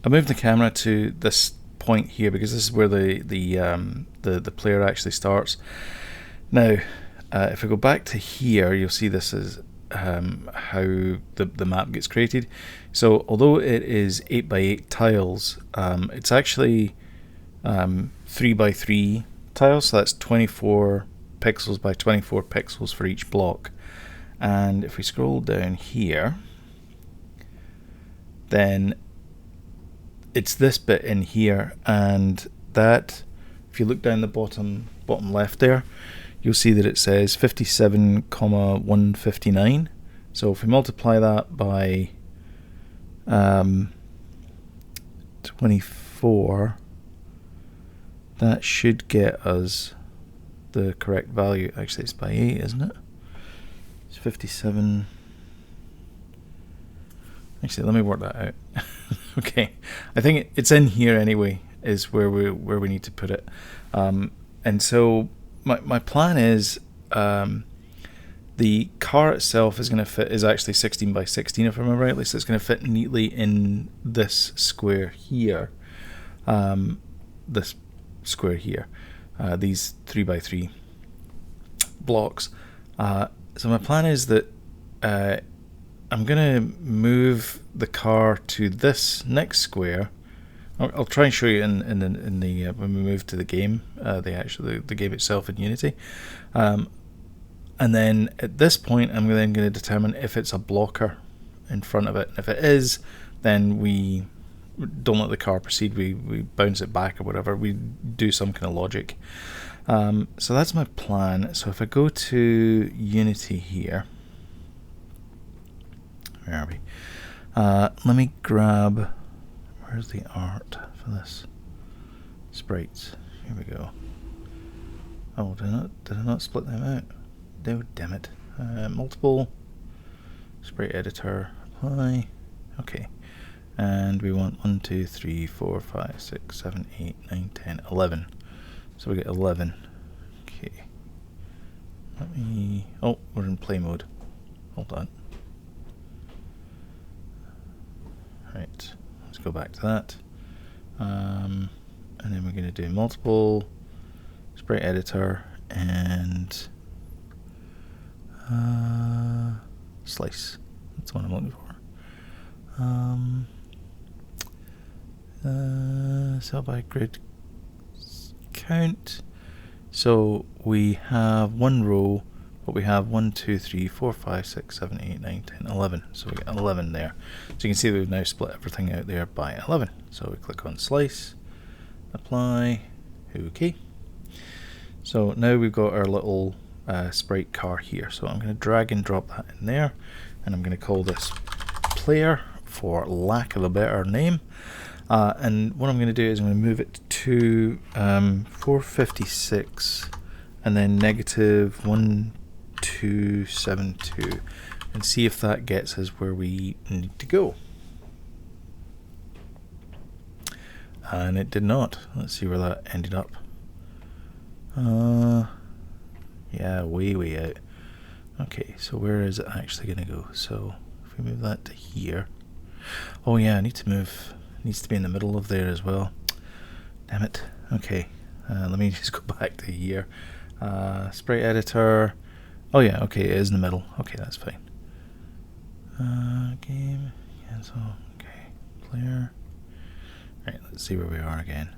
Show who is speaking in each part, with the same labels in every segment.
Speaker 1: I moved the camera to this point here because this is where the player actually starts. Now, if we go back to here, you'll see this is how the map gets created. So although it is 8x8 tiles, it's actually 3x3 tiles, so that's 24 pixels by 24 pixels for each block. And if we scroll down here, then it's this bit in here, and that, if you look down the bottom left there, you'll see that it says 57,159. So if we multiply that by 24, that should get us the correct value. Actually, it's by 8, isn't it? It's 57. Actually, let me work that out. Okay, I think it's in here anyway, is where we need to put it. And so my plan is, the car itself is going to fit, is actually 16 by 16 if I remember rightly, so it's going to fit neatly in this square here. This square here, these 3x3 blocks. So my plan is that I'm going to move the car to this next square. I'll try and show you in the when we move to the game, the game itself in Unity, and then at this point I'm then going to determine if it's a blocker in front of it. And if it is, then we don't let the car proceed. We bounce it back or whatever. We do some kind of logic. So that's my plan. So if I go to Unity here, where are we? Let me grab. Where's the art for this? Sprites. Here we go. Oh, did I not split them out? No, damn it. Multiple. Sprite editor. Apply. Okay. And we want 1, 2, 3, 4, 5, 6, 7, 8, 9, 10, 11. So we get 11. Okay. Let me. Oh, we're in play mode. Hold on. Right. Let's go back to that. And then we're going to do multiple, sprite editor, and slice. That's what I'm looking for. Cell by grid count. So we have one row, but we have 1, 2, 3, 4, 5, 6, 7, 8, 9, 10, 11. So we get 11 there. So you can see we've now split everything out there by 11. So we click on slice, apply, OK. So now we've got our little sprite car here. So I'm going to drag and drop that in there, and I'm going to call this player for lack of a better name. And what I'm going to do is I'm going to move it to 456 and then negative 1272 and see if that gets us where we need to go. And it did not. Let's see where that ended up. Yeah, way out. Okay, so where is it actually going to go? So if we move that to here. Oh yeah, I need to move. It needs to be in the middle of there as well. Damn it. Okay, let me just go back to here. Sprite editor. Oh yeah, okay, it is in the middle. Okay, that's fine. Game, cancel. Okay, player. Right, let's see where we are again.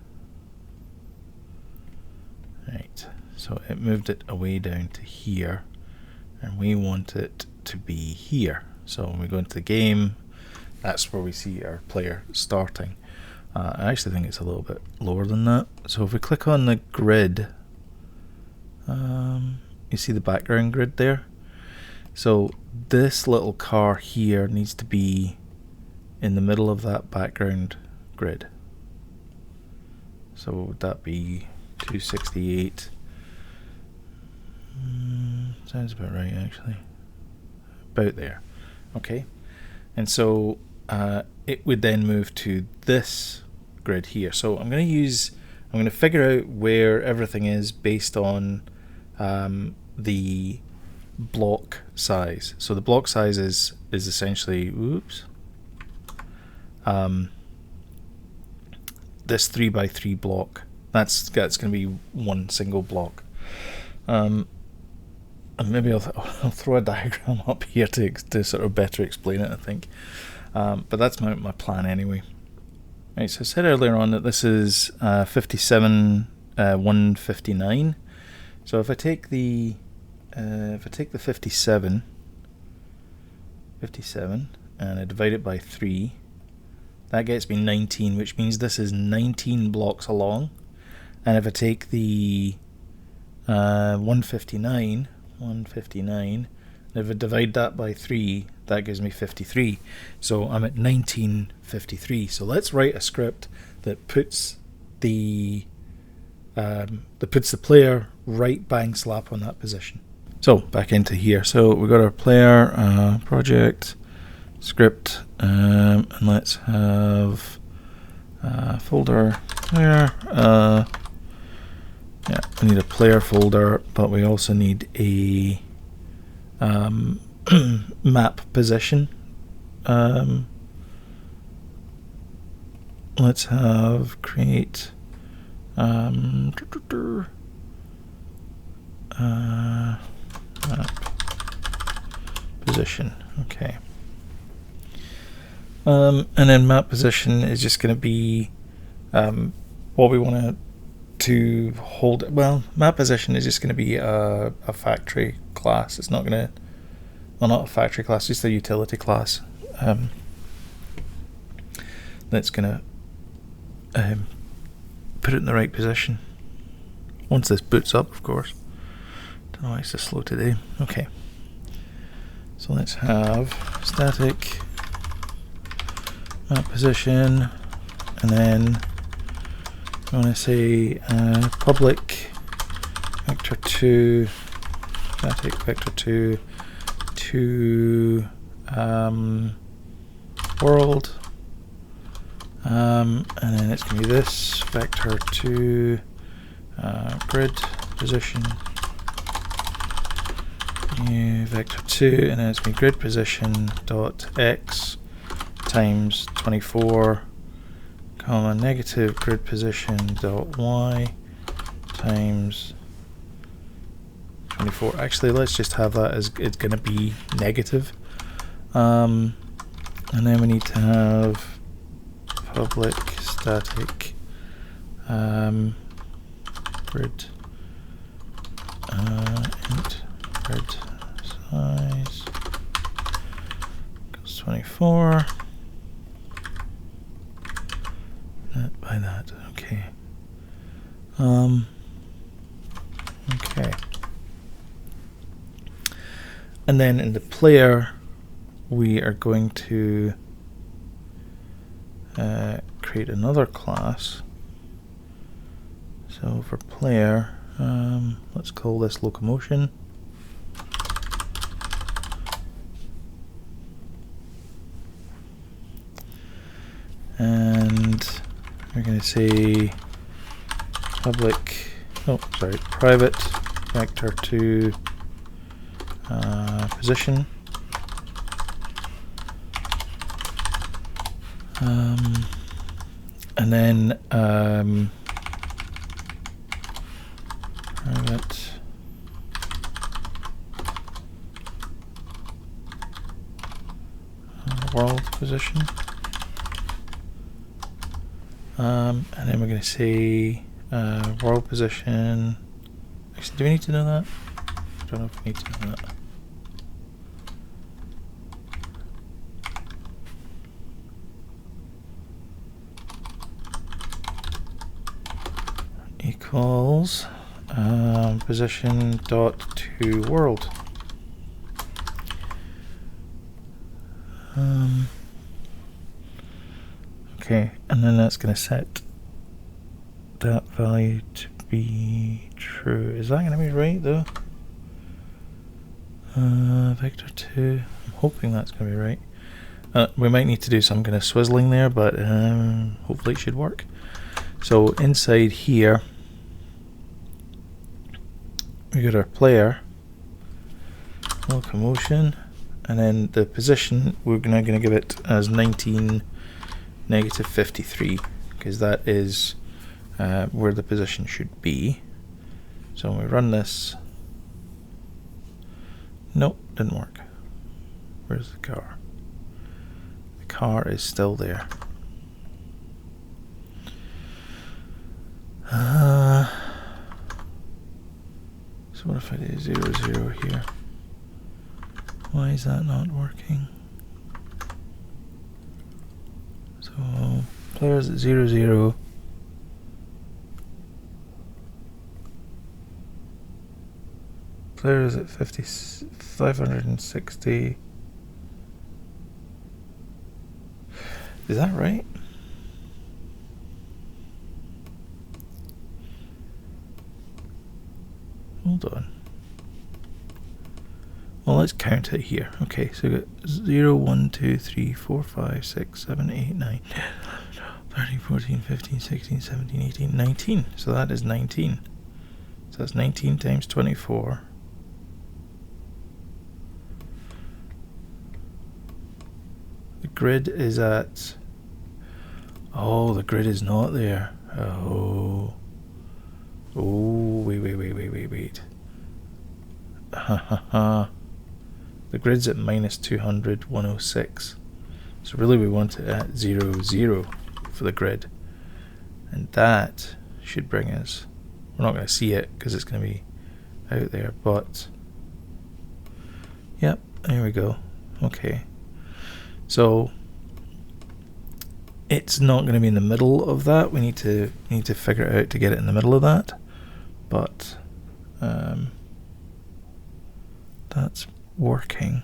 Speaker 1: Right, so it moved it away down to here, and we want it to be here. So when we go into the game, that's where we see our player starting. I actually think it's a little bit lower than that. So if we click on the grid, you see the background grid there. So this little car here needs to be in the middle of that background grid. So would that be 268? Sounds about right, actually. About there. Okay. And so it would then move to this grid here. So I'm going to figure out where everything is based on the block size. So the block size is essentially, this 3x3 block. That's going to be one single block. And maybe I'll throw a diagram up here to sort of better explain it, I think. But that's my plan anyway. Right, so I said earlier on that this is 57 159. So if I take the 57 and I divide it by 3, that gets me 19, which means this is 19 blocks along. And if I take the 159, and if I divide that by 3, that gives me 53. So I'm at 1953. So let's write a script that puts the player right bang slap on that position. So back into here. So we've got our player project script, and let's have folder player. Yeah, we need a player folder, but we also need a map position. Let's have create map position. Okay. And then map position is just going to be what we want to hold. Well, map position is just going to be a factory class. It's not going to, well, not a factory class, just a utility class. That's going to put it in the right position. Once this boots up, of course. Don't know why it's so slow today. Okay. So let's have static map position, and then I want to say public vector2 static vector2 to world, and then it's going to be this vector2 grid position, new vector2, and then it's going to be grid position dot x times 24 comma negative grid position dot y times 24. Actually, let's just have that as it's going to be negative. And then we need to have public static grid int grid size equals 24. That by that. Okay. Okay. And then in the player, we are going to create another class. So for player, let's call this locomotion. And we're going to say private vector2 position, and then private world position, and then we're going to say world position. Actually, do we need to know that? I don't know if we need to know that. Equals position dot to world. Okay, and then that's going to set that value to be true. Is that going to be right though? Vector2. I'm hoping that's going to be right. We might need to do some kind of swizzling there, but hopefully it should work. So inside here, we got our player, locomotion, and then the position we're going to give it as 19 negative 53. because that is where the position should be. So when we run this, nope, didn't work. Where's the car? The car is still there. So what if I do 0, 0 here? Why is that not working? So players at 0, 0. Players at 560. Is that right? Hold on. Well, let's count it here. Okay, so we got 0, 1, 2, 3, 4, 5, 6, 7, 8, 9, 13, 14, 15, 16, 17, 18, 19. So that is 19. So that's 19 times 24. The grid is at... Oh, the grid is not there. Oh. Oh, wait. Ha ha ha. The grid's at minus 200, 106. So really we want it at 0, 0 for the grid. And that should bring us... We're not going to see it because it's going to be out there, but... Yep, there we go. Okay. So... It's not going to be in the middle of that. We need to figure it out to get it in the middle of that. But that's working.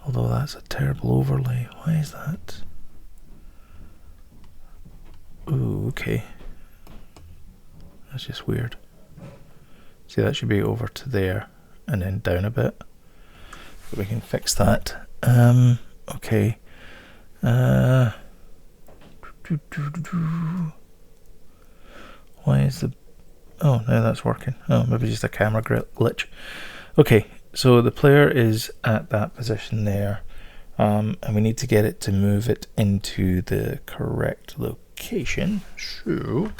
Speaker 1: Although that's a terrible overlay. Why is that? Ooh, okay. That's just weird. See, that should be over to there and then down a bit. But we can fix that. Okay. Why is the... Oh, now that's working. Oh, maybe just a camera glitch. Okay, so the player is at that position there, and we need to get it to move it into the correct location. So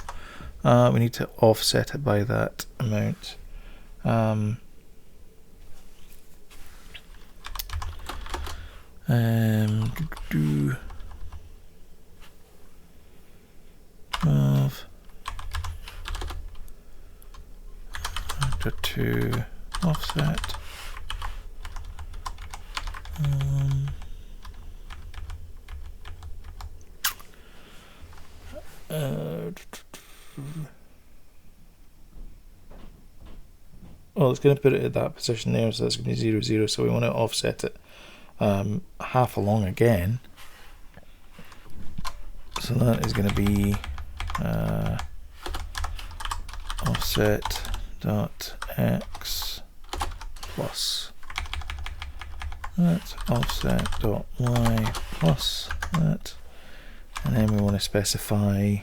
Speaker 1: we need to offset it by that amount. Move to offset. Well, it's going to put it at that position there, so that's going to be 0, 0. So we want to offset it half along again. So that is going to be offset dot x plus that offset dot y plus that, and then we want to specify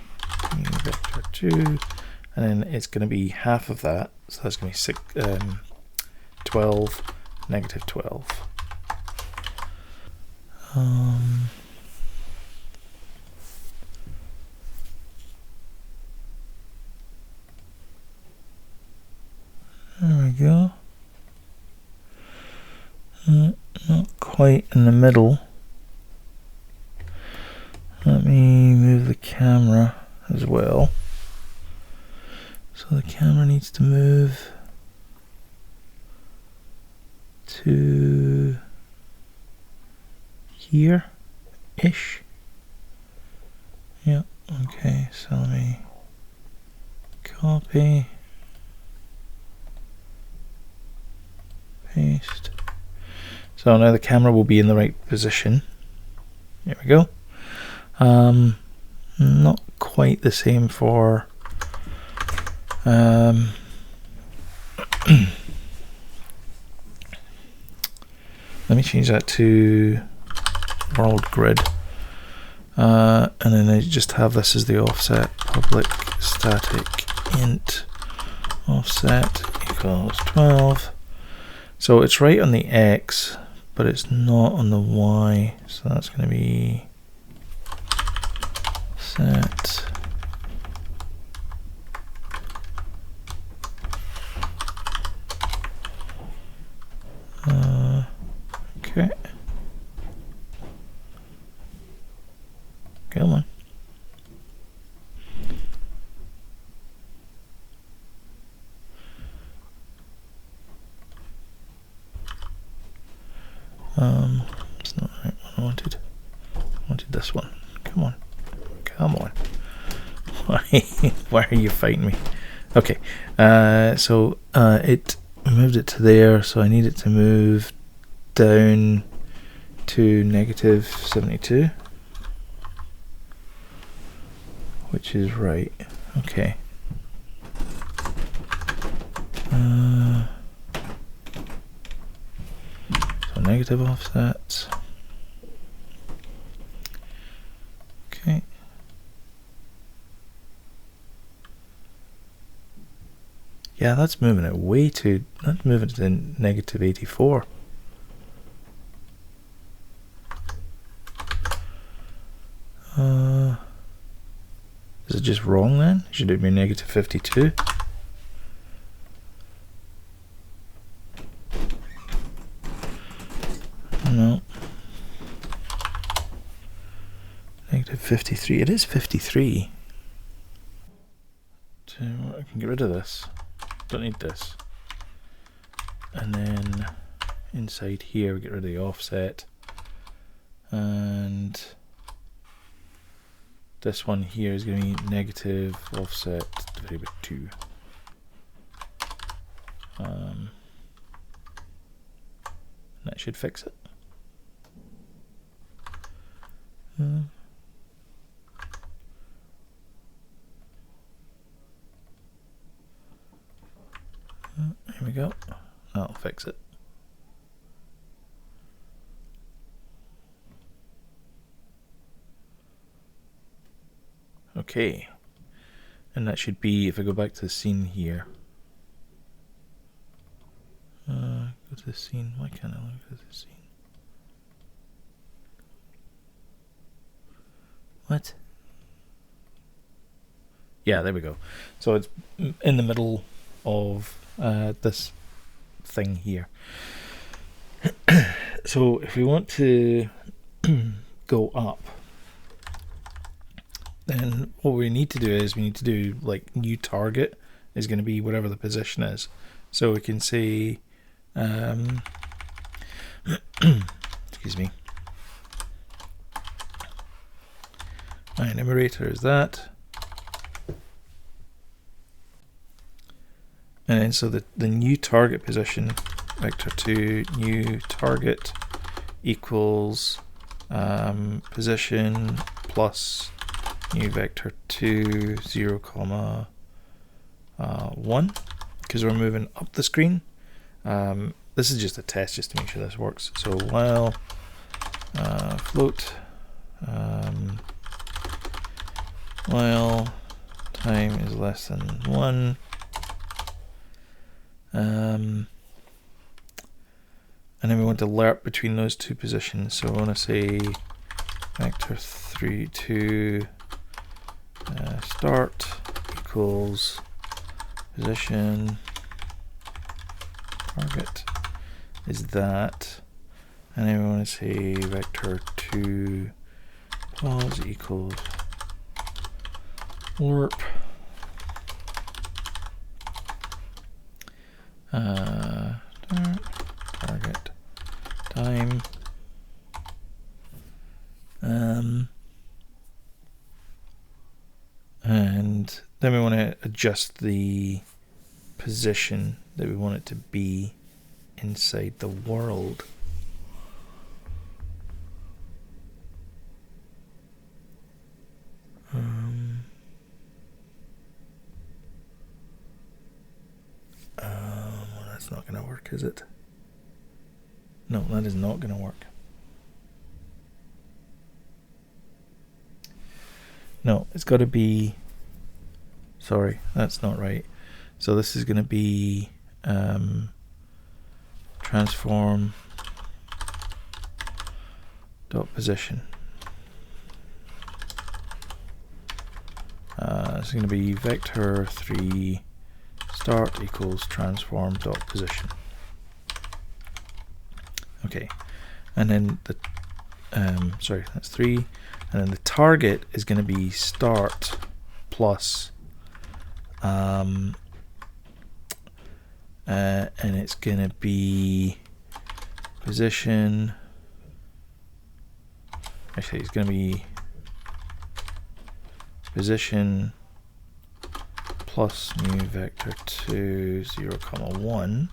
Speaker 1: vector 2, and then it's going to be half of that, so that's going to be 12, negative 12. There we go. Not quite in the middle. Let me move the camera as well. So the camera needs to move to here-ish. Yep, okay, so let me copy. Paste. So now the camera will be in the right position. There we go. Not quite the same for let me change that to world grid, and then I just have this as the offset, public static int offset equals 12. So it's right on the X, but it's not on the Y. So that's going to be offset. Okay. Come on. It's not the right one I wanted. I wanted this one. Come on. Come on. Why are you fighting me? Okay. So it moved it to there, so I need it to move down to negative 72. Which is right. Okay. So negative offset. Okay. Yeah, that's moving it way too. That's moving it to negative 84. Is it just wrong then? Should it be negative 52? No. Negative 53. It is 53. So I can get rid of this. Don't need this. And then inside here we get rid of the offset. And this one here is going to be negative offset divided by 2. That should fix it. Here we go. That'll fix it. Okay. And that should be, if I go back to the scene here. Go to the scene. Why can't I look at the scene? What? Yeah, there we go. So it's in the middle of this thing here. So if we want to go up, then what we need to do is we need to do like new target is going to be whatever the position is. So we can say, excuse me, my numerator is that. And then so the new target position, vector2 new target equals position plus new vector2 0, 1, because we're moving up the screen. This is just a test just to make sure this works. So while float while time is less than 1, and then we want to lerp between those two positions. So I want to say vector3 to start equals position target is that, and then we want to say vector2 pause equals lerp target time, and then we want to adjust the position that we want it to be inside the world. That's not going to work, is it? No, that is not going to work. No, it's got to be, sorry, that's not right. So this is going to be transform dot position. It's going to be vector3 start equals transform dot position. Okay, and then the sorry, that's 3, and then the target is going to be start plus and it's going to be position. Actually, it's going to be position plus new vector 2 0, 1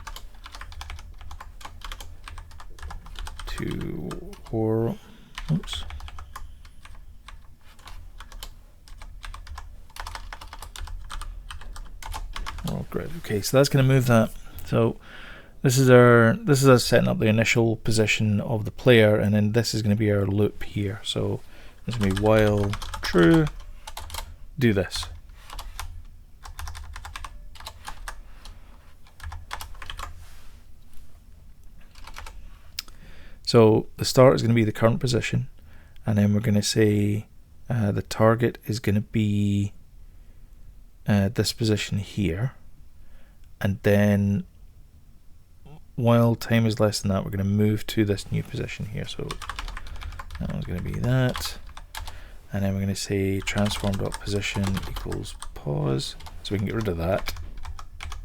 Speaker 1: to 4. Oops. Oh, great. Okay, so that's going to move that. So this is us setting up the initial position of the player, and then this is going to be our loop here. So it's going to be while true, do this. So the start is going to be the current position, and then we're going to say the target is going to be this position here, and then while time is less than that, we're going to move to this new position here. So that one's going to be that, and then we're going to say transform.position equals pause, so we can get rid of that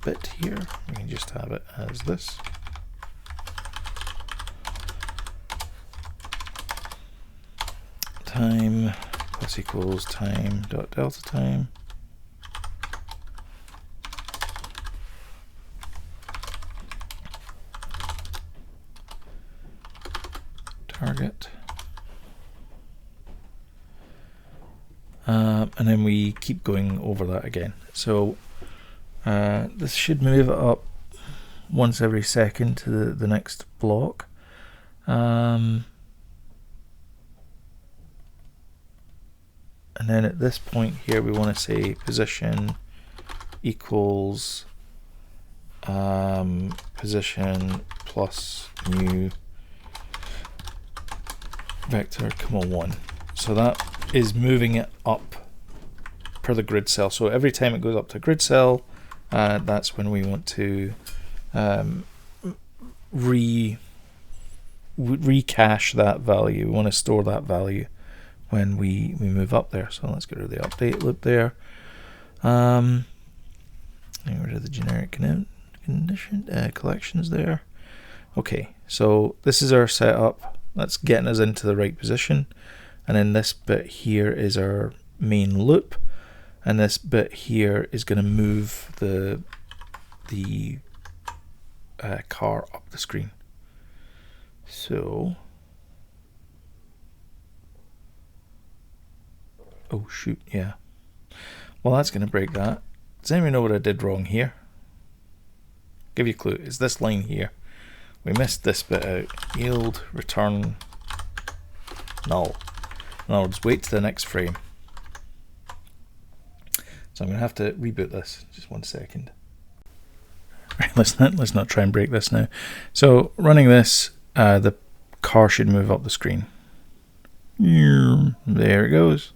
Speaker 1: bit here. We can just have it as this. Time plus equals time dot delta time. Target. And then we keep going over that again. So this should move it up once every second to the next block. And then at this point here, we want to say position equals position plus new vector, 1. So that is moving it up per the grid cell. So every time it goes up to grid cell, that's when we want to recache that value. We want to store that value when we move up there. So let's get rid of the update loop there. Get rid of the generic condition collections there. Okay, so this is our setup. That's getting us into the right position, and then this bit here is our main loop, and this bit here is going to move the car up the screen. So oh shoot, yeah. Well, that's going to break that. Does anyone know what I did wrong here? Give you a clue. It's this line here. We missed this bit out. Yield, return, null. In other words, wait to the next frame. So I'm going to have to reboot this. Just 1 second. Right, let's not try and break this now. So running this, the car should move up the screen. There it goes.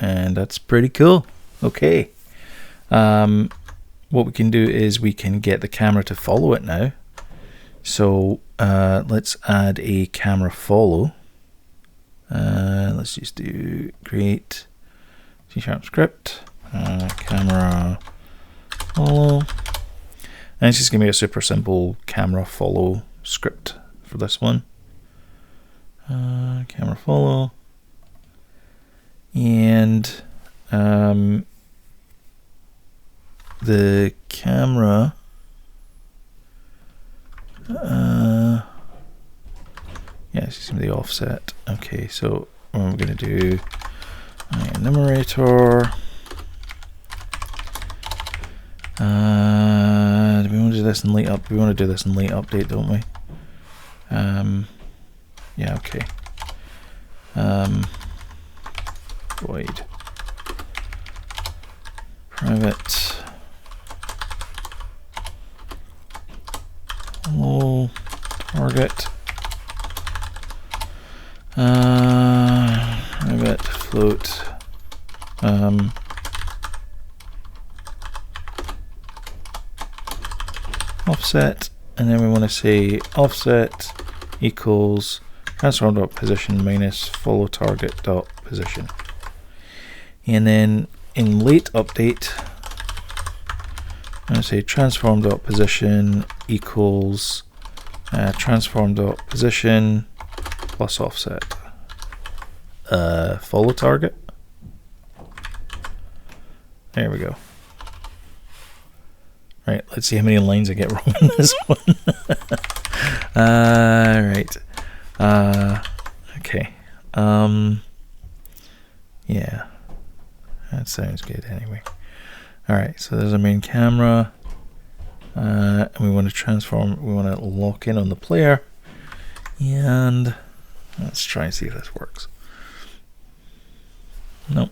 Speaker 1: And that's pretty cool. Okay. What we can do is we can get the camera to follow it now. So let's add a camera follow. Let's just do create C# script, camera follow. And it's just going to be a super simple camera follow script for this one. Camera follow. And the camera yeah, it's just gonna be the offset. Okay, so what we're gonna do numerator. Do we want to do this in late up? We want to do this in late update, don't we? Yeah, okay. Void private hello target private float offset, and then we want to say offset equals transform.position minus follow target.position. And then in late update, I'm going to say transform.position equals transform.position plus offset follow target. There we go. Right, let's see how many lines I get wrong on this one. Right. Okay. Yeah. That sounds good anyway. Alright, so there's our main camera. And we want to transform, we want to lock in on the player. And let's try and see if this works. Nope.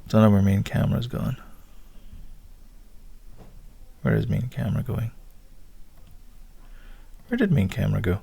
Speaker 1: Don't know where main camera's gone. Where is main camera going? Where did main camera go?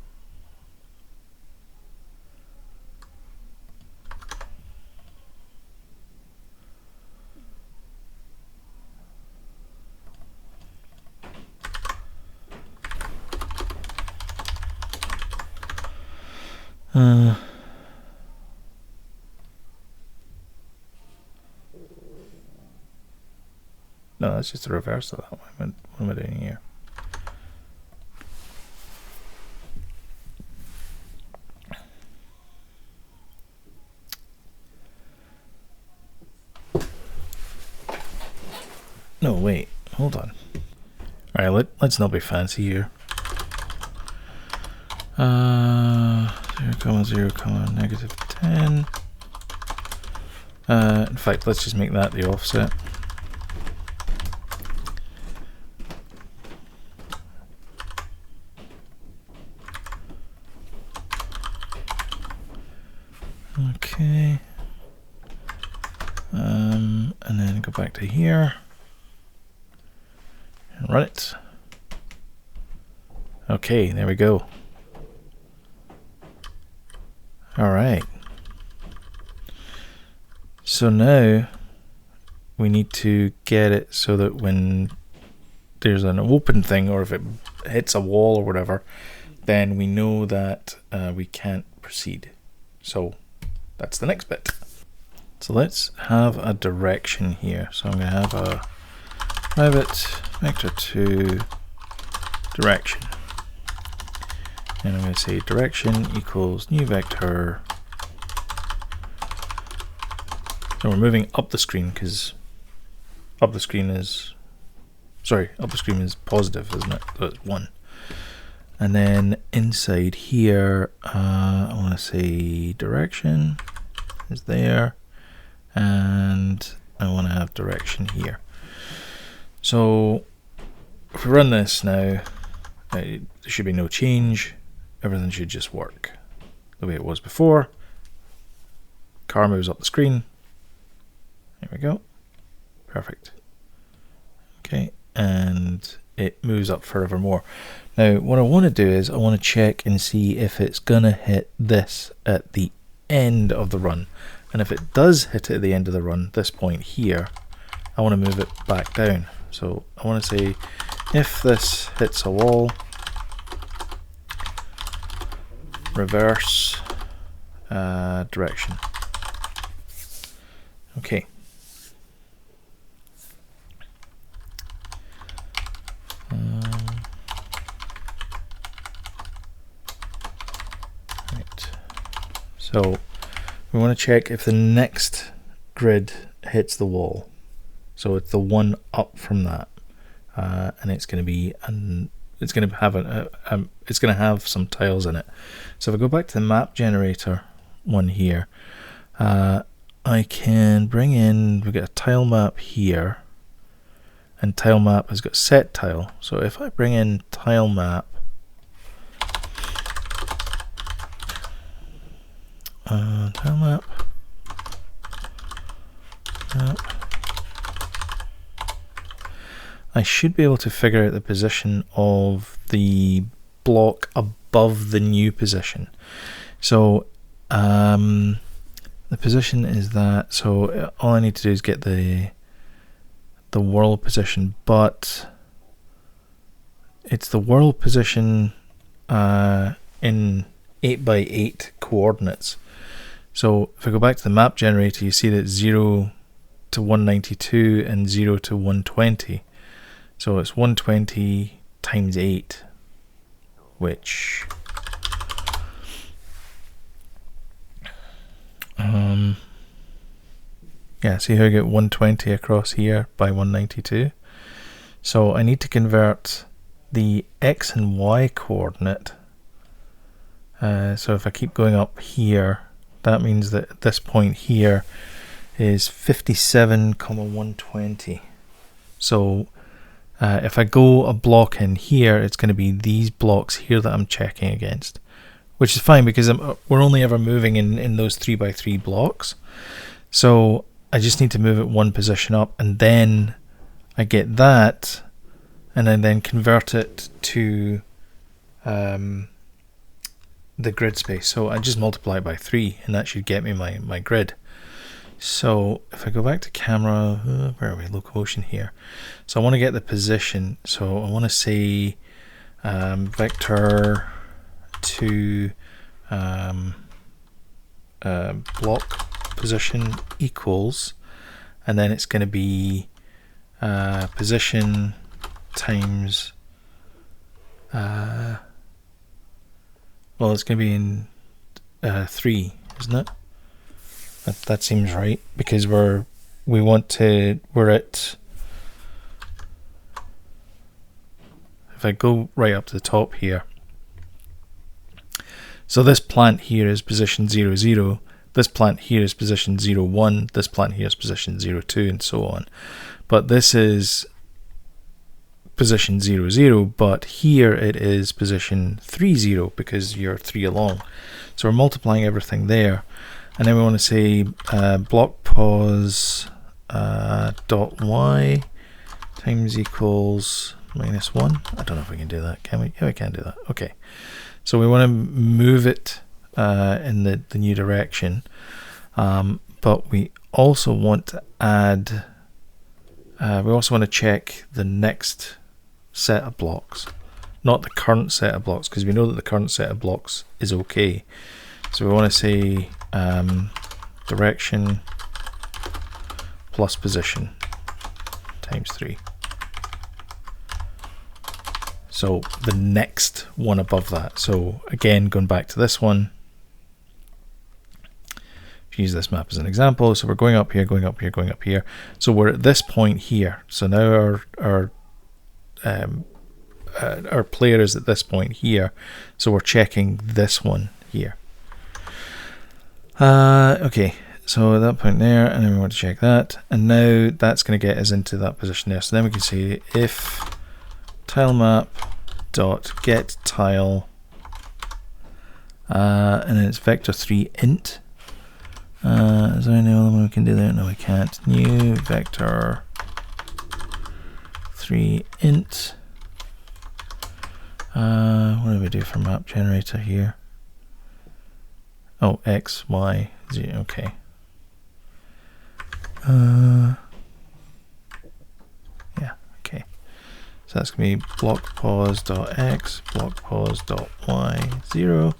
Speaker 1: No, that's just the reverse of that one. What am I doing here? No, wait, hold on. Alright, let's not be fancy here. 0,0,-10. In fact, let's just make that the offset. Okay. And then go back to here and run it. Okay, there we go. All right. So now we need to get it so that when there's an open thing, or if it hits a wall or whatever, then we know that we can't proceed. So that's the next bit. So let's have a direction here. So I'm going to have a private vector2 direction. And I'm going to say direction equals new vector. So we're moving up the screen because up the screen is positive, isn't it? So it's 1. And then inside here, I want to say direction is there, and I want to have direction here. So if we run this now, there should be no change. Everything should just work the way it was before. Car moves up the screen. There we go. Perfect. Okay, and it moves up forevermore. Now, what I want to do is I want to check and see if it's going to hit this at the end of the run. And if it does hit it at the end of the run, this point here, I want to move it back down. So I want to say if this hits a wall, reverse direction. Okay. Right. So we want to check if the next grid hits the wall. So it's the one up from that, and it's going to be it's going to have some tiles in it. So if I go back to the map generator one here, I can bring in, we've got a tile map here, and tile map has got set tile. So if I bring in tile map, I should be able to figure out the position of the block above the new position. So the position is that. So all I need to do is get the world position, but it's the world position in 8x8 coordinates. So if I go back to the map generator, you see that 0 to 192 and 0 to 120. So it's 120 times 8, which yeah, see how I get 120 across here by 192. So I need to convert the x and y coordinate. So if I keep going up here, that means that this point here is 57, 120. So if I go a block in here, it's going to be these blocks here that I'm checking against, which is fine because we're only ever moving in those 3x3 blocks. So I just need to move it one position up, and then I get that, and I then convert it to the grid space. So I just multiply it by 3, and that should get me my grid. So if I go back to camera, where are we? Locomotion here. So I want to get the position. So I want to say vector to block position equals, and then it's going to be position times well, it's going to be in 3, isn't it? That seems right, because we're at, if I go right up to the top here, so this plant here is position 0, 0, this plant here is position 0, 1, this plant here is position 0, 2, and so on. But this is position 0, 0, but here it is position 3, 0, because you're 3 along. So we're multiplying everything there, and then we want to say block pos dot y times equals -1. I don't know if we can do that, can we? Yeah, we can do that. Okay, so we want to move it in the new direction, but we also want to add, we also want to check the next set of blocks, not the current set of blocks, because we know that the current set of blocks is okay. So we want to say direction plus position times 3. So the next one above that. So again, going back to this one, use this map as an example. So we're going up here, going up here, going up here. So we're at this point here. So now our player is at this point here. So we're checking this one here. Okay, so at that point there, and then we want to check that, and now that's going to get us into that position there. So then we can say if tilemap dot get tile, and then it's vector3 int. Is there any other one we can do there? No, we can't. New vector3 int. What do we do for map generator here? Oh, x, y, z. Okay. Yeah. Okay. So that's gonna be block pos dot x, block pos dot y 0,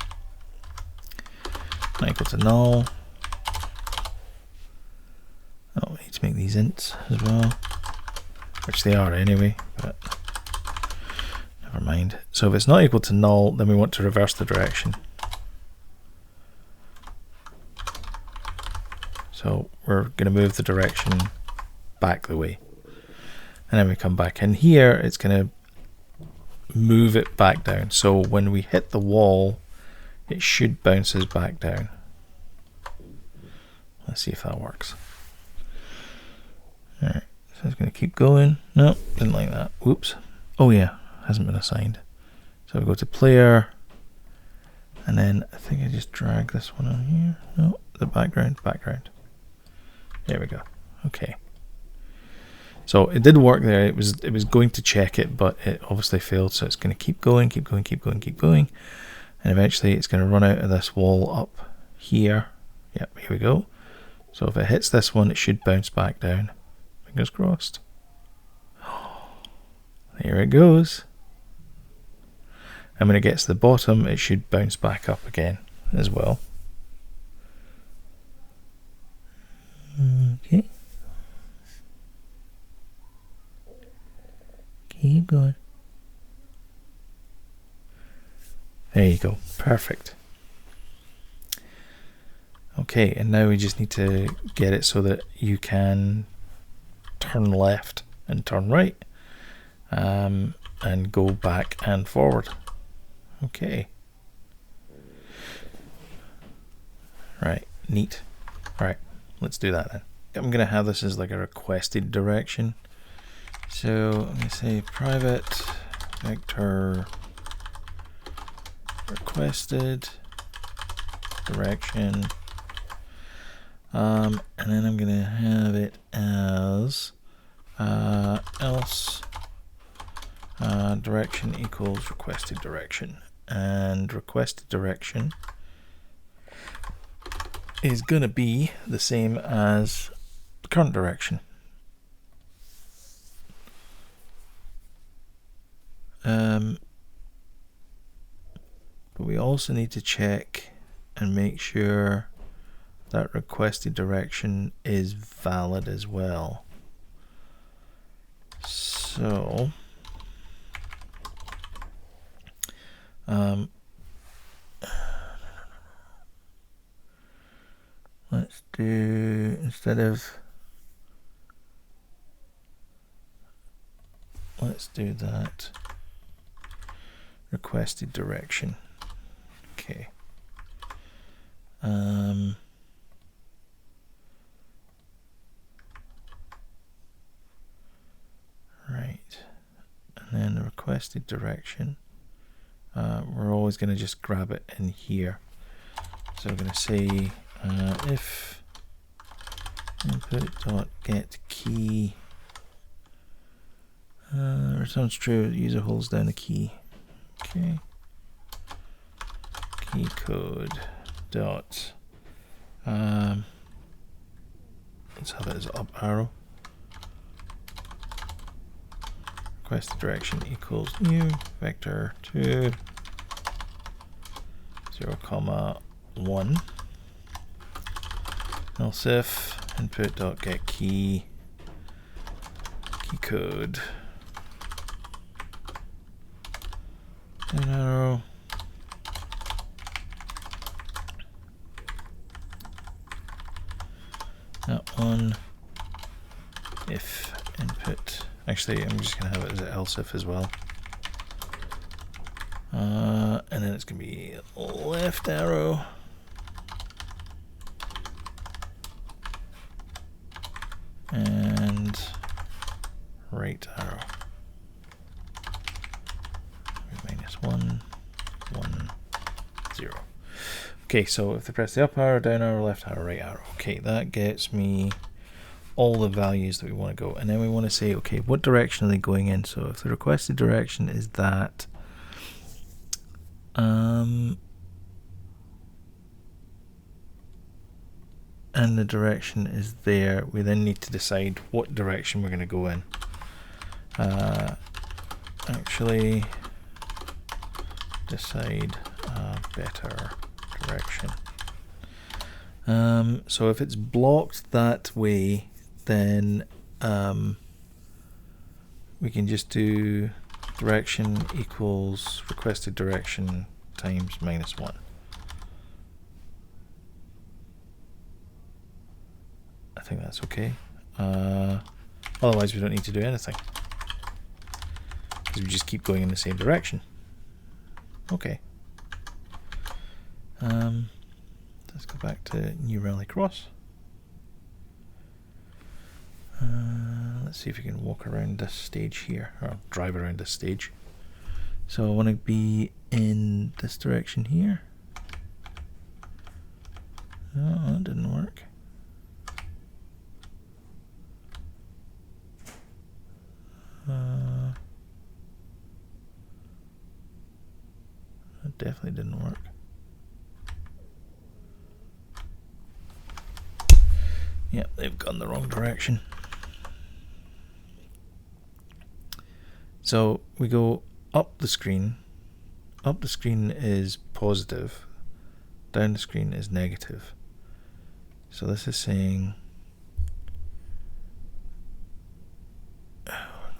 Speaker 1: not equal to null. Oh, we need to make these ints as well, which they are anyway, but never mind. So if it's not equal to null, then we want to reverse the direction. So we're going to move the direction back the way. And then we come back in here, it's going to move it back down. So when we hit the wall, it should bounce us back down. Let's see if that works. Alright, so it's going to keep going. No, didn't like that. Whoops. Oh yeah, hasn't been assigned. So we go to player, and then I think I just drag this one on here. No, the background. There we go. Okay. So it did work there. It was going to check it, but it obviously failed. So it's going to keep going, and eventually it's going to run out of this wall up here. Yep, here we go. So if it hits this one, it should bounce back down. Fingers crossed. There it goes. And when it gets to the bottom, it should bounce back up again as well. Okay. Keep going. There you go. Perfect. Okay, and now we just need to get it so that you can turn left and turn right, and go back and forward. Okay. Right, neat. Right, let's do that then. I'm going to have this as like a requested direction. So I'm going to say private vector requested direction. And then I'm going to have it as else direction equals requested direction. And requested direction is going to be the same as the current direction. But we also need to check and make sure that requested direction is valid as well. So let's do, let's do that requested direction. Okay. Right. And then the requested direction, we're always going to just grab it in here. So we're going to say if input.get key returns true, the user holds down the key. Okay. Key code dot let's have it as up arrow. Requested direction equals new vector 2 0,1 else if input.get key code down arrow that one if input. Actually, I'm just going to have it as an else if as well. And then it's going to be left arrow. And right arrow. -1, 1, 0. Okay, so if I press the up arrow, down arrow, left arrow, right arrow. Okay, that gets me all the values that we want to go, and then we want to say, okay, what direction are they going in? So if the requested direction is that, and the direction is there, we then need to decide what direction we're going to go in. Actually decide a better direction. So if it's blocked that way, then we can just do direction equals requested direction times -1. I think that's okay. Otherwise we don't need to do anything, because we just keep going in the same direction. Okay. Let's go back to New Rallycross. Let's see if we can walk around this stage here, or drive around this stage. So I want to be in this direction here. Oh, that didn't work. That definitely didn't work. Yep, they've gone the wrong direction. So we go up the screen. Up the screen is positive. Down the screen is negative. So this is saying,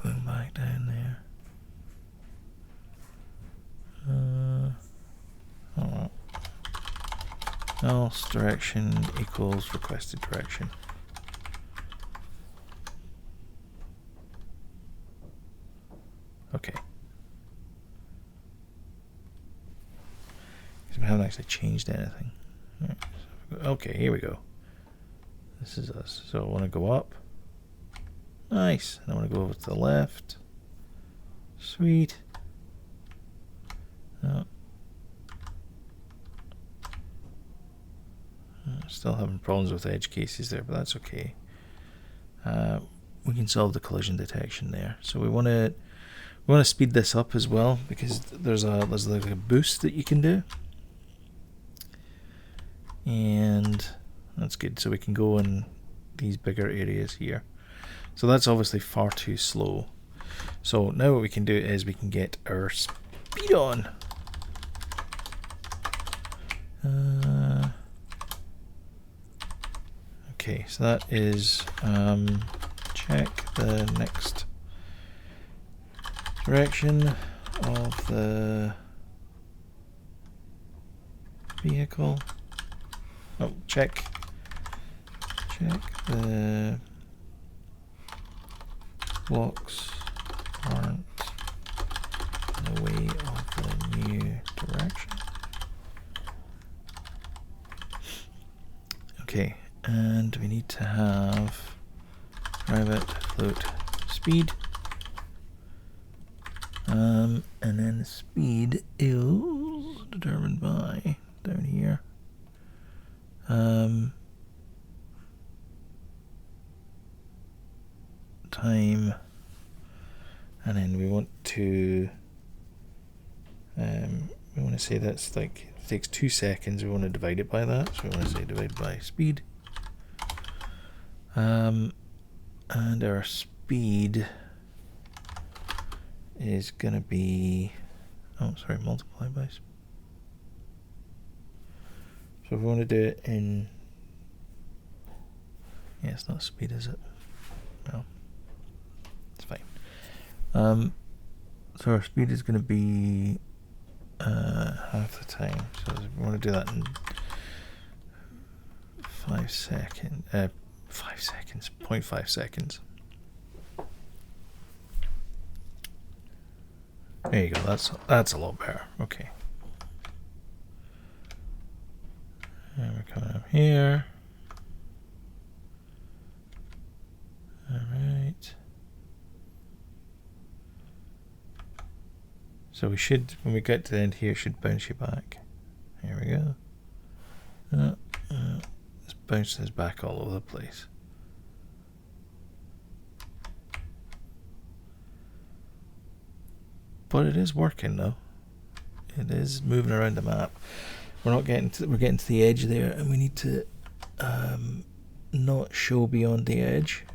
Speaker 1: going back down there. Else direction equals requested direction. Okay. Because we haven't actually changed anything. Right. Okay, here we go. This is us. So I want to go up. Nice. And I want to go over to the left. Sweet. Oh. Still having problems with edge cases there, but that's okay. We can solve the collision detection there. So we want to speed this up as well, because there's like a boost that you can do, and that's good. So we can go in these bigger areas here. So that's obviously far too slow. So now what we can do is we can get our speed on. Okay, so that is check the next direction of the vehicle. Oh, check the blocks aren't in the way of the new direction. Okay, and we need to have private float speed. And then the speed is determined by down here. Time, and then we want to say that's like, it takes 2 seconds. We want to divide it by that, so we want to say divide by speed. And our speed is gonna be, multiply by. So if we want to do it in, yeah, it's not speed, is it? No, it's fine. So our speed is going to be half the time. So we want to do that in 5 seconds. 5 seconds, 0.5 seconds. There you go. That's a lot better. Okay. And we're coming up here. All right. So we should, when we get to the end here, it should bounce you back. Here we go. This bounces us back all over the place. But it is working though. It is moving around the map. We're getting to the edge there, and we need to not show beyond the edge.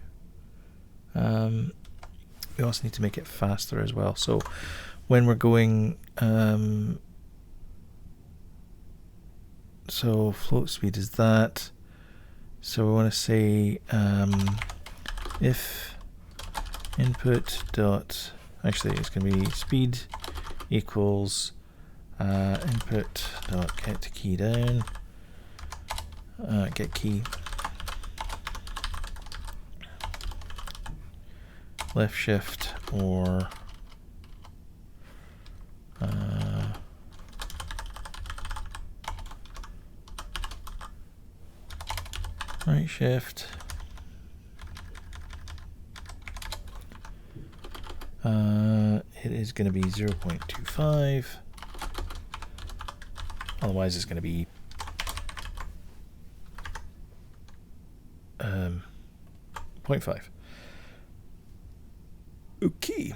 Speaker 1: We also need to make it faster as well. So when we're going, so float speed is that. So we want to say if input dot, actually it's going to be speed equals input dot get key down, get key left shift or right shift. It is going to be 0.25. Otherwise, it's going to be 0.5. Okay.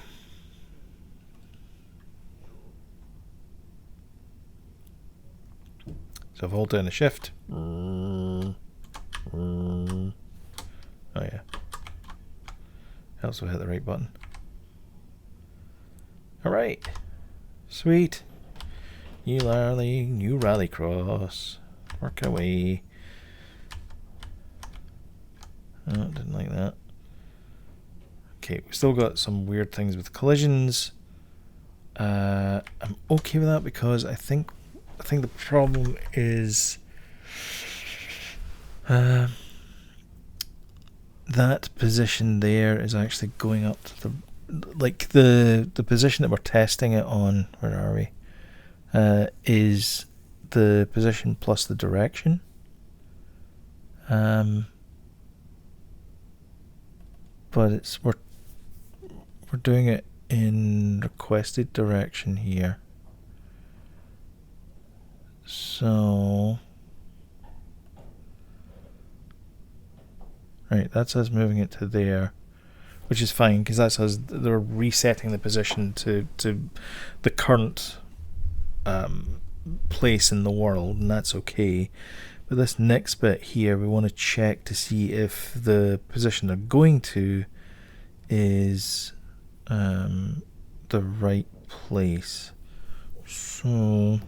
Speaker 1: So if I hold down the shift, I also hit the right button. Alright. Sweet. New rallycross. Work away. Oh, didn't like that. Okay, we still got some weird things with collisions. I'm okay with that because I think the problem is that position there is actually going up to the position that we're testing it on. Where are we? Is the position plus the direction. But we're doing it in requested direction here. So right, that's us moving it to there, which is fine because that's us. They're resetting the position to the current place in the world, and that's okay. But this next bit here, we want to check to see if the position they're going to is the right place. So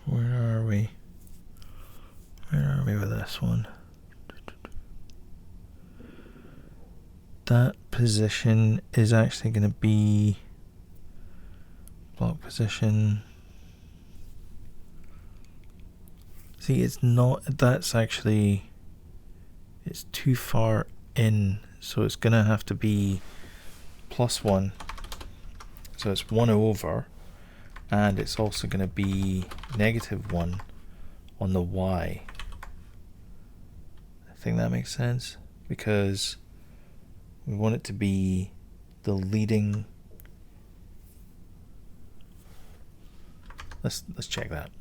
Speaker 1: where are we? Where are we with this one? That position is actually going to be block position. See, it's not, that's actually, it's too far in, so it's going to have to be +1. So it's 1 over, and it's also going to be -1 on the Y. I think that makes sense, because we want it to be the leading. Let's check that.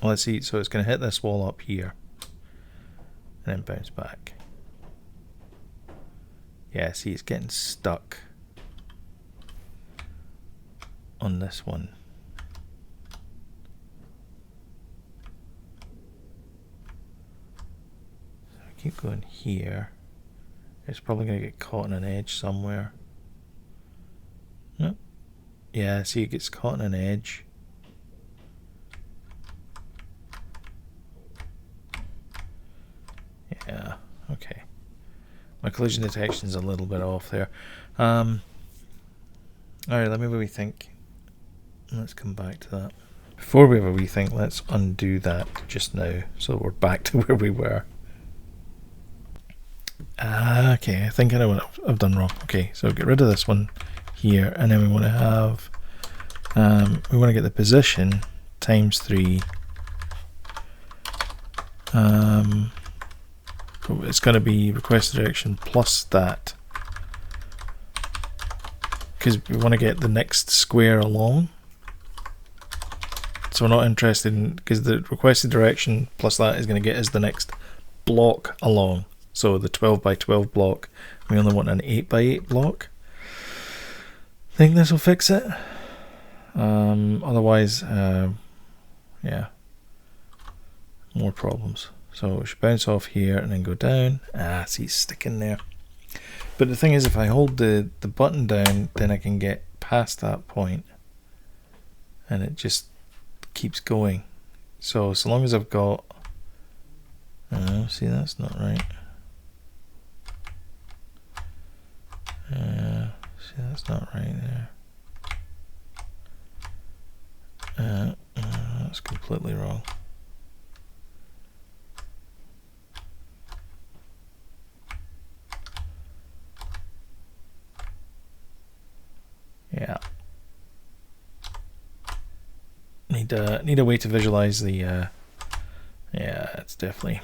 Speaker 1: Well, let's see. So it's going to hit this wall up here and then bounce back. Yeah, see, it's getting stuck on this one. So I keep going here. It's probably going to get caught on an edge somewhere. No. Yeah, see, it gets caught on an edge. Yeah, okay. My collision detection is a little bit off there. Alright, let me have a rethink. Let's come back to that. Before we have a rethink, let's undo that just now so we're back to where we were. Okay, I think I know what I've done wrong. Okay, so get rid of this one here, and then we want to have, we want to get the position times 3. So it's going to be requested direction plus that, because we want to get the next square along. So we're not interested in, because the requested direction plus that is going to get us the next block along. So the 12 by 12 block, we only want an 8 by 8 block. Think this will fix it. Otherwise, yeah, more problems. So it should bounce off here and then go down. See, it's sticking there. But the thing is, if I hold the button down, then I can get past that point, and it just keeps going. So long as I've got, see, that's not right. See, that's not right there. That's completely wrong. Yeah. Need a way to visualize the. Yeah, it's definitely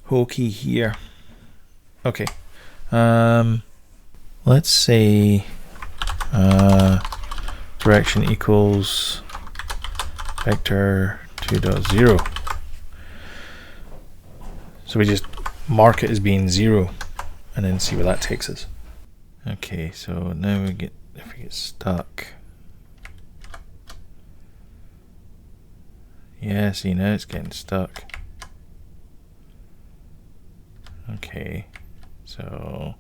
Speaker 1: hokey here. Okay. Let's say direction equals vector 2.0. So we just mark it as being 0 and then see where that takes us. Okay, so now we get if we get stuck. Yeah, see, now it's getting stuck. Okay, so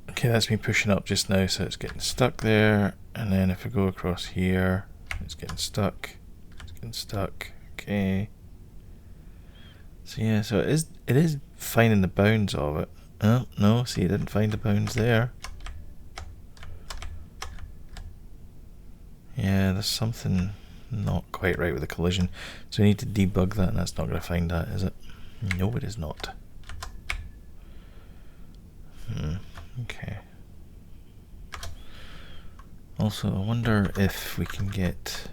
Speaker 1: okay, that's me pushing up just now, so it's getting stuck there. And then if I go across here, it's getting stuck. It's getting stuck. Okay. So yeah, so it is finding the bounds of it. Oh no, see, it didn't find the bounds there. Yeah, there's something not quite right with the collision. So we need to debug that, and that's not going to find that, is it? No, it is not. Okay. Also, I wonder if we can get...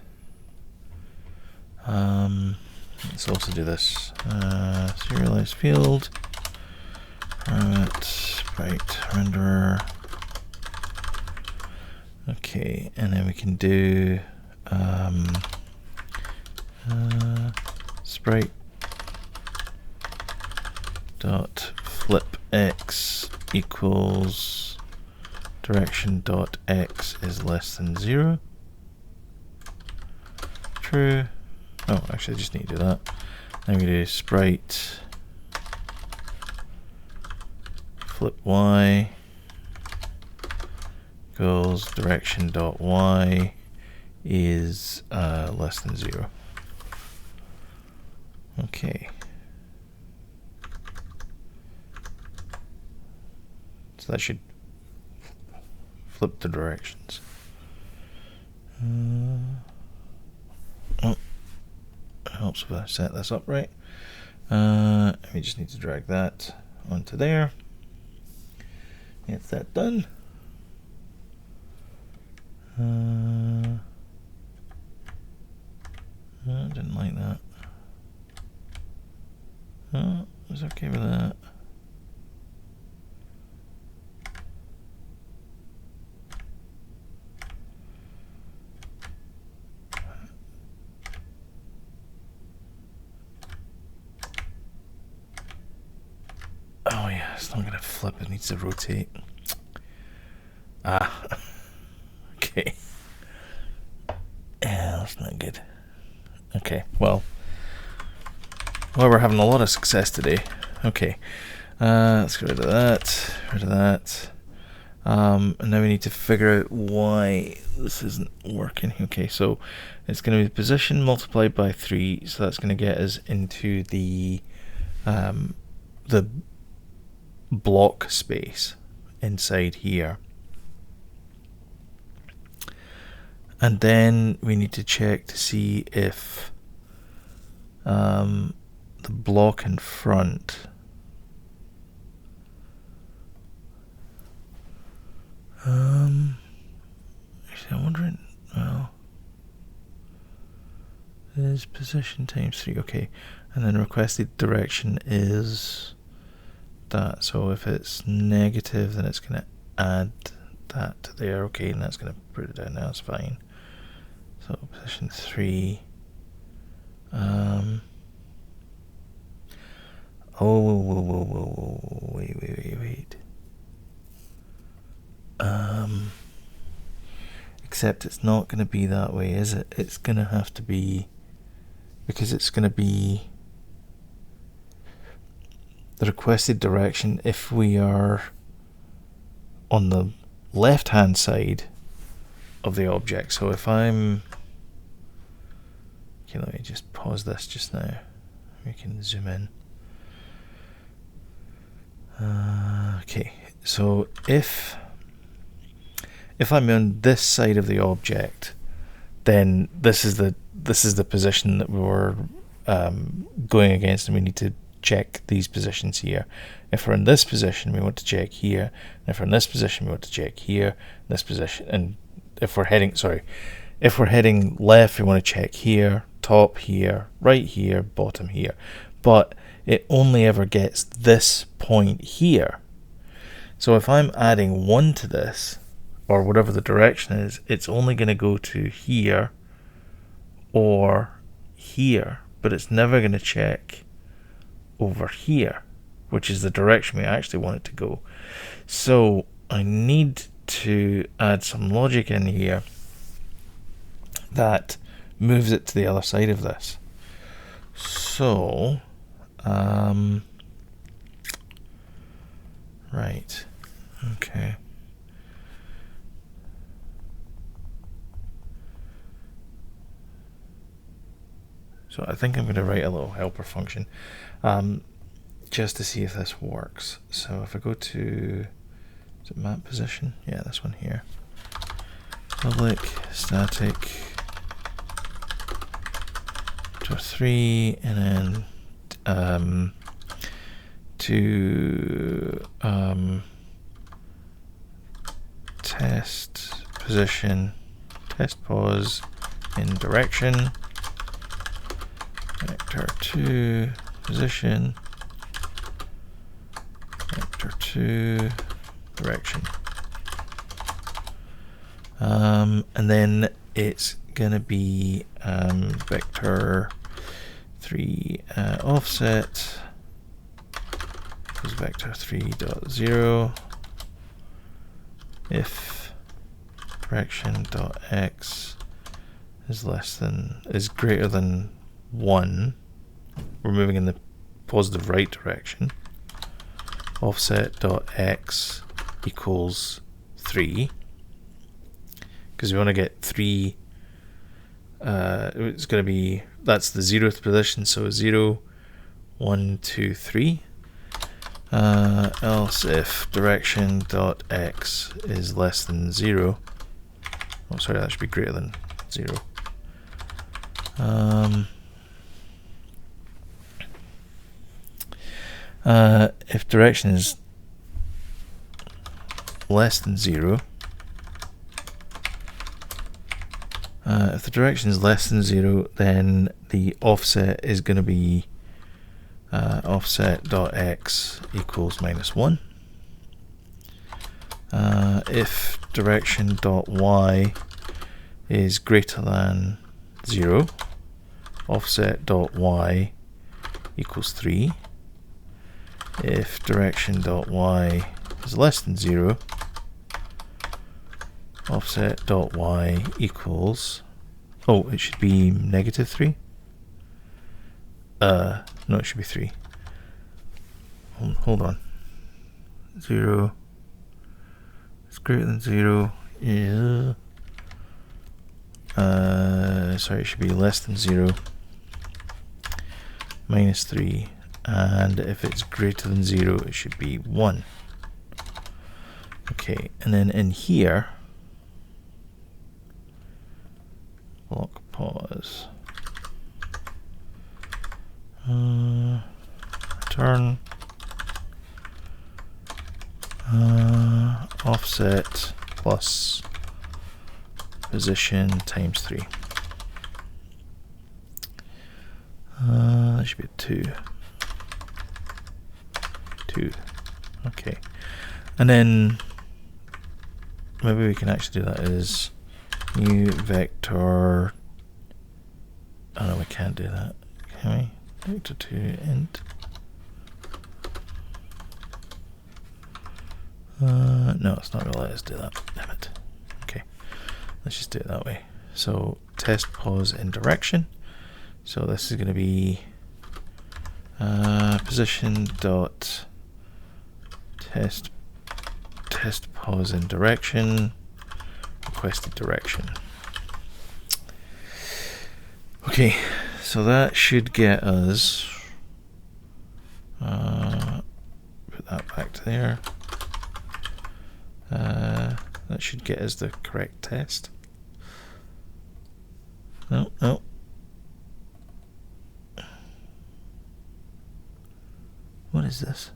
Speaker 1: let's also do this. Serialized field. Sprite renderer. Okay, and then we can do sprite dot flip x equals direction dot x is less than 0. True. Oh, actually, I just need to do that. Then we do sprite flip y equals direction dot y is less than 0. Okay. So that should flip the directions. Oh, it helps if I set this up right. We just need to drag that onto there. Get that done. I didn't like that. Oh, I was okay with that. Oh yeah, it's not gonna flip, it needs to rotate. Ah. Okay. Yeah, that's not good. Okay, well, we're having a lot of success today. Okay, let's get rid of that, and now we need to figure out why this isn't working. Okay, so it's going to be position multiplied by 3, so that's going to get us into the block space inside here. And then we need to check to see if the block in front actually I'm wondering, well, is position times 3, okay, and then requested direction is that, so if it's negative then it's going to add that to there, okay, and that's going to put it down now, that's fine. So position 3. Wait. Except it's not going to be that way, is it? It's going to have to be, because it's going to be the requested direction if we are on the left hand side of the object. So if I'm, okay, let me just pause this just now, we can zoom in. Okay, so if I'm on this side of the object, then this is the position that we were going against, and we need to check these positions here. If we're in this position, we want to check here. And if we're in this position, we want to check here, this position. And if we're heading left, we want to check here, top here, right here, bottom here. But it only ever gets this point here. So if I'm adding 1 to this, or whatever the direction is, it's only going to go to here or here, but it's never going to check over here, which is the direction we actually want it to go. So I need to add some logic in here that moves it to the other side of this. So, right, okay. So I think I'm going to write a little helper function just to see if this works. So if I go to, is it map position? Yeah, this one here. Public static vector3, and then to test position, test pos in direction, vector2 position, vector2 direction. And then it's going to be vector3 offset is vector3.0 if direction.x is greater than 1. We're moving in the positive right direction. Offset.x equals 3, because we want to get 3. It's going to be, that's the 0th position, so 0, 1, 2, 3. Else if direction.x is less than 0, oh sorry, that should be greater than 0. If direction is less than 0, if the direction is less than 0, then the offset is going to be offset.x equals -1. If direction.y is greater than 0, offset.y equals 3. If direction.y is less than 0, offset.y equals, oh, it should be -3. No, it should be 3. Hold on. 0 is greater than 0. Yeah. Sorry, it should be less than 0. -3. And if it's greater than 0, it should be 1. Okay, and then in here, block pause. Return offset plus position times 3. That should be a 2. 2. Okay. And then maybe we can actually do that as new vector. Oh no, we can't do that. Can we? Vector2 int. No, it's not going to let us do that. Damn it. Okay. Let's just do it that way. So test pos in direction. So this is going to be position dot test pos in direction, requested direction. Okay, so that should get us put that back to there. That should get us the correct test. No. What is this?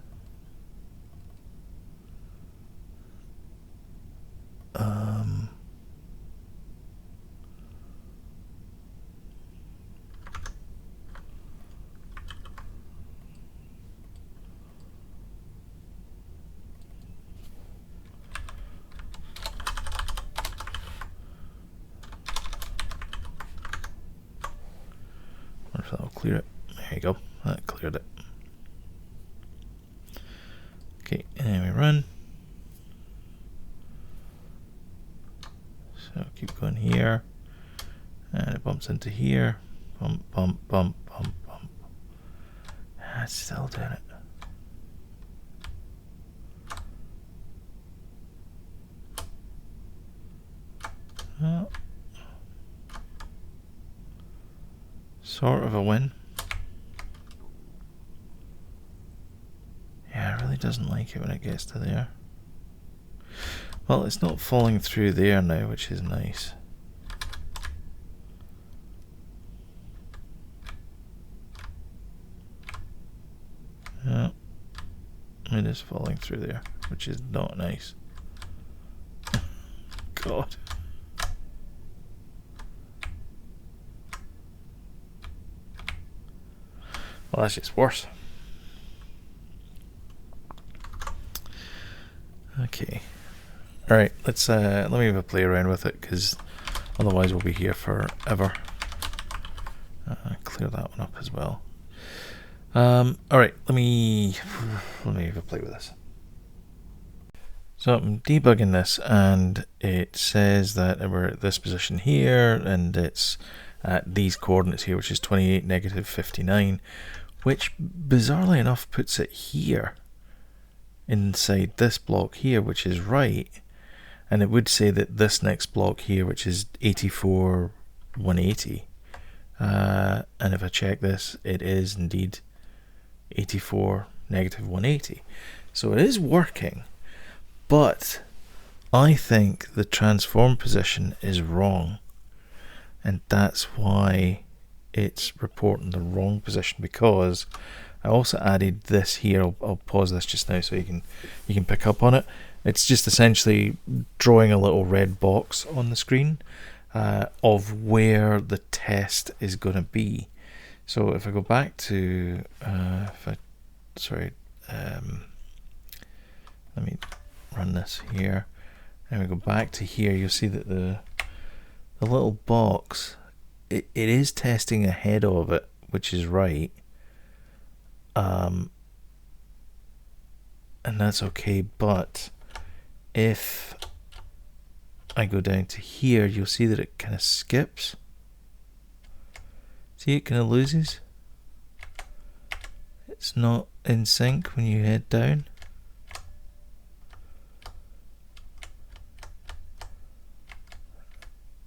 Speaker 1: Wonder if that'll clear it. There you go. That cleared it. Okay, and then we run. So keep going here. And it bumps into here. Bump, bump, bump, bump, bump. It's still doing it. Well, sort of a win. Yeah, it really doesn't like it when it gets to there. Well, it's not falling through there now, which is nice. Yeah, it is falling through there, which is not nice. God. Well, that's just worse. Okay. All right. Let me have a play around with it, because otherwise we'll be here forever. Clear that one up as well. All right. Let me have a play with this. So I'm debugging this, and it says that we're at this position here, and it's at these coordinates here, which is 28, negative 59, which bizarrely enough puts it here inside this block here, which is right. And it would say that this next block here, which is 84, 180, and if I check this, it is indeed 84, negative 180. So it is working, but I think the transform position is wrong, and that's why it's reporting the wrong position, because I also added this here. I'll pause this just now so you can pick up on it. It's just essentially drawing a little red box on the screen of where the test is going to be. So if I go back to let me run this here, and we go back to here, you'll see that the little box, it is testing ahead of it, which is right. And that's okay, but if I go down to here, you'll see that it kind of skips. See, it kind of loses. It's not in sync when you head down.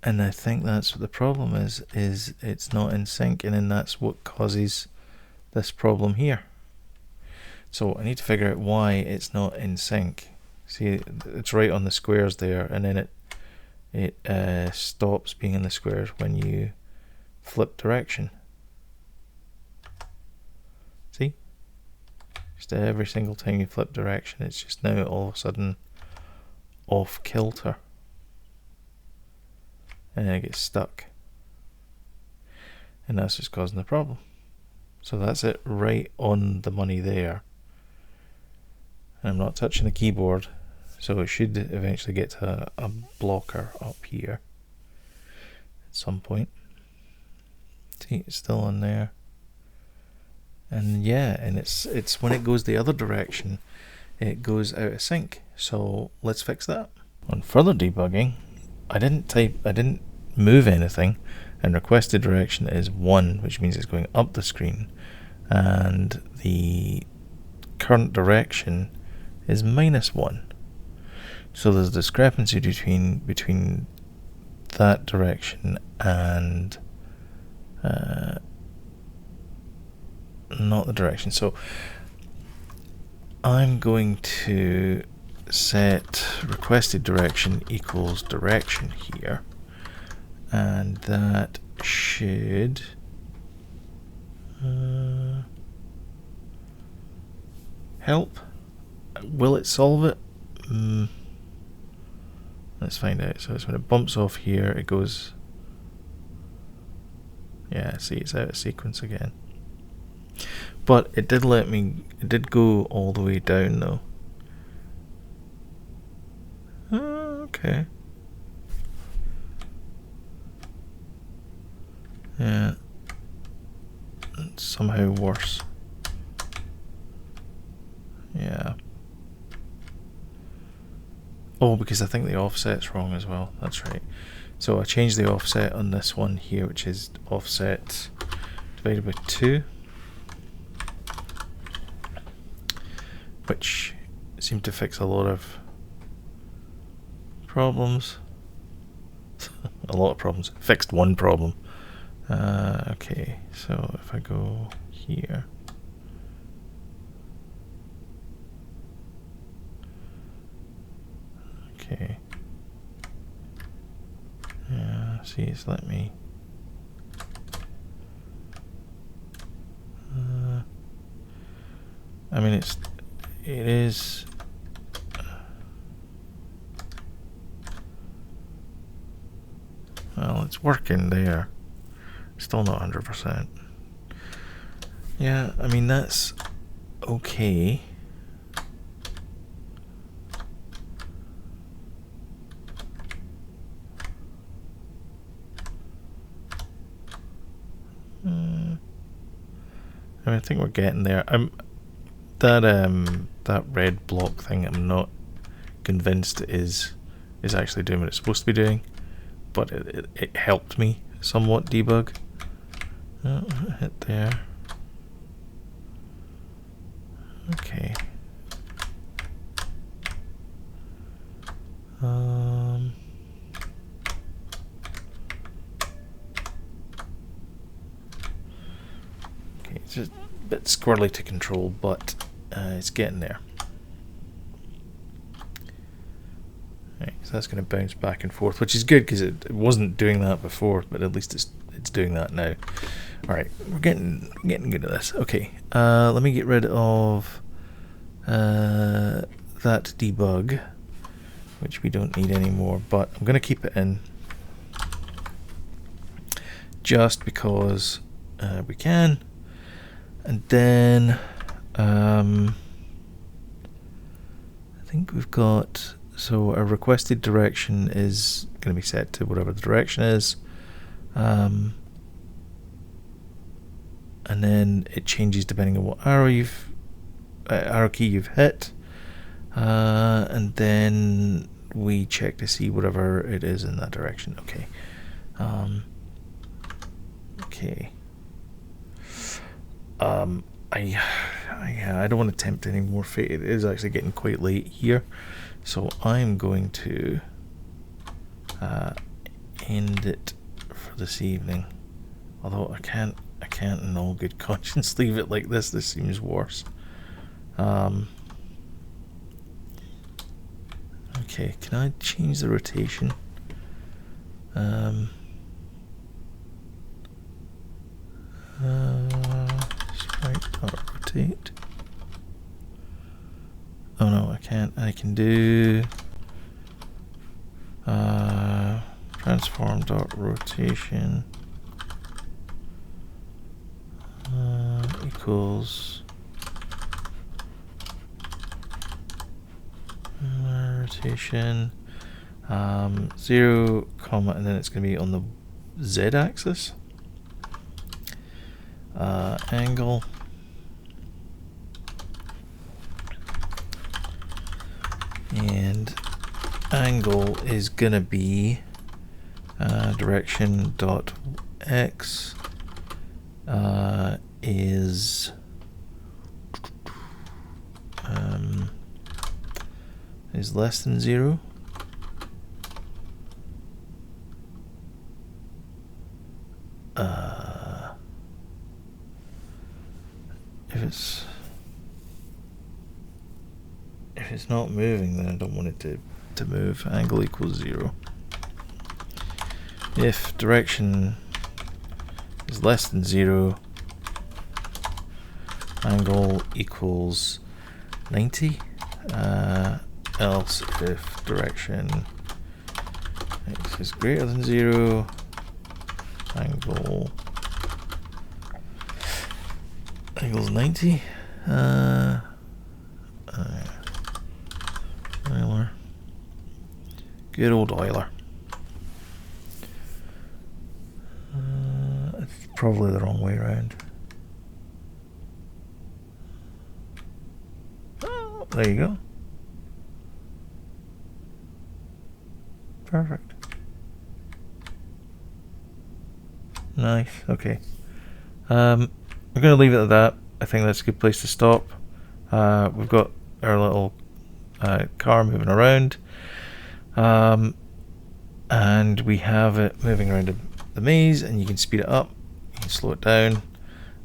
Speaker 1: And I think that's what the problem is it's not in sync, and then that's what causes this problem here. So I need to figure out why it's not in sync. See, it's right on the squares there, and then it stops being in the squares when you flip direction. See? Just every single time you flip direction, it's just now all of a sudden off kilter. And then it gets stuck. And that's just causing the problem. So that's it right on the money there. And I'm not touching the keyboard, so it should eventually get to a blocker up here at some point. See, it's still on there. And yeah, and it's when it goes the other direction, it goes out of sync. So let's fix that. On further debugging, I didn't move anything, and requested direction is 1, which means it's going up the screen, and the current direction is -1. So there's a discrepancy between that direction and not the direction. So I'm going to set requested direction equals direction here, and that should help. Will it solve it? Let's find out. So it's when it bumps off here, it goes, yeah, see, it's out of sequence again. But it did go all the way down though. Okay. Yeah. It's somehow worse. Yeah. Oh, because I think the offset's wrong as well. That's right. So I changed the offset on this one here, which is offset divided by 2, which seemed to fix a lot of problems. A lot of problems. Fixed one problem. Okay, so if I go here. Okay. Yeah, see, it's let me. I mean, it is. Well, it's working there. Still not 100%. Yeah, I mean, that's okay. I think we're getting there. That red block thing, I'm not convinced is actually doing what it's supposed to be doing, but it helped me somewhat debug. Oh, hit there. Okay. Okay, it's just a bit squirrely to control, but it's getting there. Right, so that's going to bounce back and forth, which is good because it wasn't doing that before, but at least it's doing that now. All right, we're getting good at this. Okay, let me get rid of that debug, which we don't need anymore, but I'm going to keep it in just because we can. And then I think we've got, so our requested direction is going to be set to whatever the direction is, and then it changes depending on what arrow key you've hit, and then we check to see whatever it is in that direction. Okay. Okay. I don't want to tempt any more fate. It is actually getting quite late here, so I'm going to end it for this evening. Although I can't in all good conscience leave it like this. This seems worse. Okay, can I change the rotation? Sprite.rotate. Oh no, I can't. I can do transform.rotation equals rotation 0, comma, and then it's going to be on the z-axis. Angle and angle is gonna be direction dot x is less than 0. If it's not moving, then I don't want it to move. Angle equals 0. If direction is less than 0, angle equals 90. Else if direction x is greater than 0, angle equals 90. Euler. Good old Euler. It's probably the wrong way around. Oh, there you go. Perfect. Nice. Okay. I'm going to leave it at that. I think that's a good place to stop. We've got our little car moving around. And we have it moving around the maze, and you can speed it up, you can slow it down,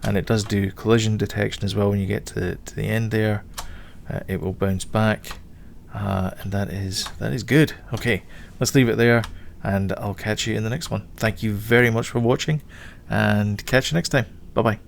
Speaker 1: and it does do collision detection as well. When you get to the end there, it will bounce back, and that is good. Okay, let's leave it there, and I'll catch you in the next one. Thank you very much for watching, and catch you next time. Bye bye.